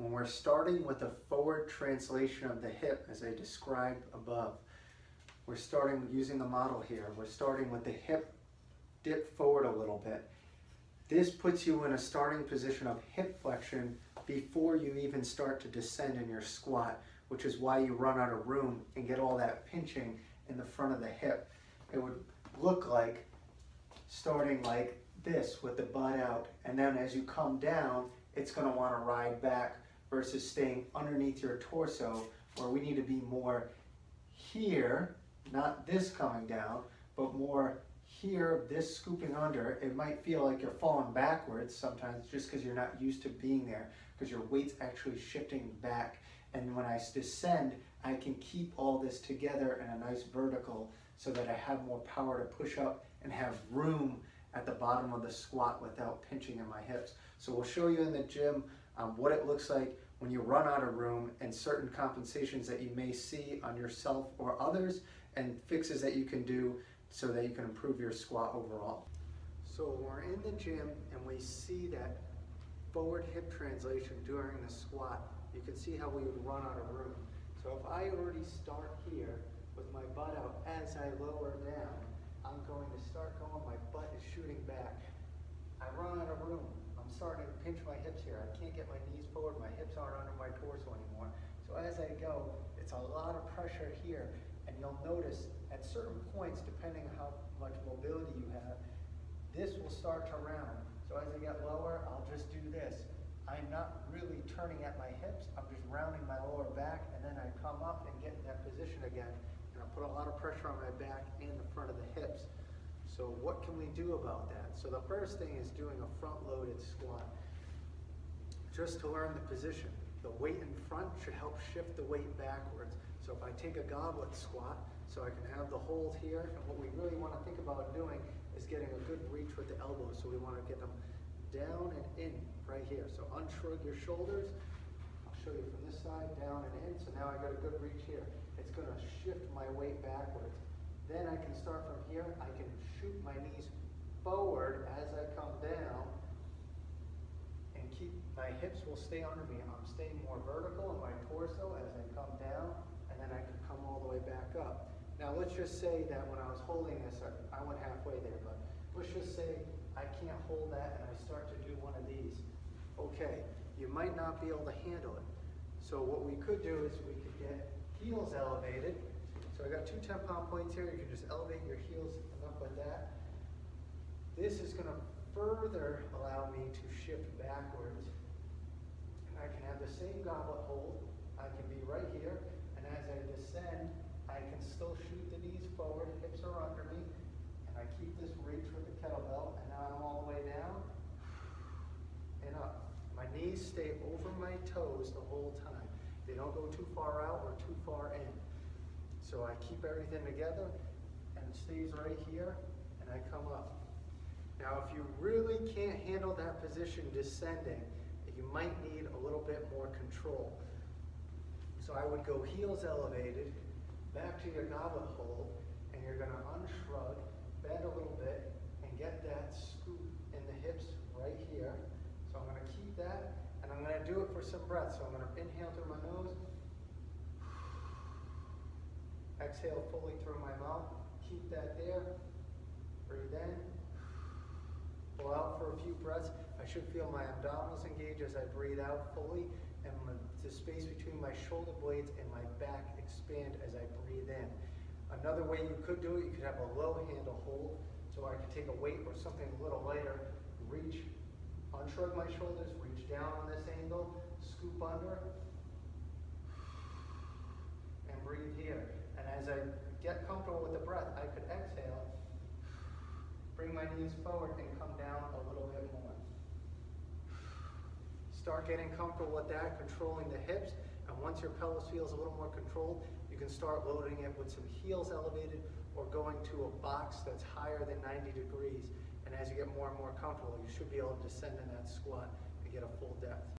when we're starting with a forward translation of the hip as I described above. We're starting using the model here. We're starting with the hip dip forward a little bit. This puts you in a starting position of hip flexion before you even start to descend in your squat, which is why you run out of room and get all that pinching in the front of the hip. It would look like starting like this with the butt out, and then as you come down, it's going to want to ride back versus staying underneath your torso, where we need to be more here, not this coming down, but more here, this scooping under. It might feel like you're falling backwards sometimes just because you're not used to being there, because your weight's actually shifting back. And when I descend, I can keep all this together in a nice vertical so that I have more power to push up and have room at the bottom of the squat without pinching in my hips. So we'll show you in the gym what it looks like when you run out of room, and certain compensations that you may see on yourself or others, and fixes that you can do so that you can improve your squat overall. So when we're in the gym and we see that forward hip translation during the squat, you can see how we would run out of room. So if I already start here with my butt out, as I lower down, I'm going to start going, my butt is shooting back. I run out of room. I'm starting to pinch my hips here. I can't get my knees forward. My hips aren't under my torso anymore. So as I go, it's a lot of pressure here. And you'll notice at certain points, depending how much mobility you have, this will start to round. So as I get lower, I'll just do this. I'm not really turning at my hips. I'm just rounding my lower back, and then I come up and get in that position again. And I put a lot of pressure on my back and the front of the hips. So what can we do about that? So the first thing is doing a front-loaded squat. Just to learn the position. The weight in front should help shift the weight backwards. So if I take a goblet squat, so I can have the hold here, and what we really want to think about doing is getting a good reach with the elbows. So we want to get them down and in right here. So unshrug your shoulders. I'll show you from this side, down and in. So now I got a good reach here. It's going to shift my weight backwards. Then I can start from here. I can shoot my knees forward as I come down, and keep my hips will stay under me. I'm staying more vertical in my torso as I come down, and then I can come all the way back up. Now let's just say that when I was holding this, I went halfway there, but let's just say I can't hold that and I start to do one of these. Okay, you might not be able to handle it. So what we could do is we could get heels elevated. So I got two 10-pound plates here. You can just elevate your heels enough like that. This is going to further allow me to shift backwards. And I can have the same goblet hold. I can be right here. And as I descend, I can still shoot the knees forward, hips are under me, and I keep this reach with the kettlebell, and now I'm all the way down and up. My knees stay over my toes the whole time. They don't go too far out or too far in. So I keep everything together, and it stays right here, and I come up. Now if you really can't handle that position descending, you might need a little bit more control. So I would go heels elevated, back to your goblet hold, and you're going to unshrug, bend a little bit, and get that scoop in the hips right here. So I'm going to keep that, and I'm going to do it for some breath. So I'm going to inhale through my nose, exhale fully through my mouth, keep that there, breathe in, pull out for a few breaths. I should feel my abdominals engage as I breathe out fully, and the space between my shoulder blades and my back expand as I breathe in. Another way you could do it, you could have a low handle hold. So I could take a weight or something a little lighter, reach, unshrug my shoulders, reach down on this angle, scoop under, and breathe here. And as I get comfortable with the breath, I could exhale, bring my knees forward, and come down a little bit more. Start getting comfortable with that, controlling the hips, and once your pelvis feels a little more controlled, you can start loading it with some heels elevated or going to a box that's higher than 90 degrees. And as you get more and more comfortable, you should be able to descend in that squat and get a full depth.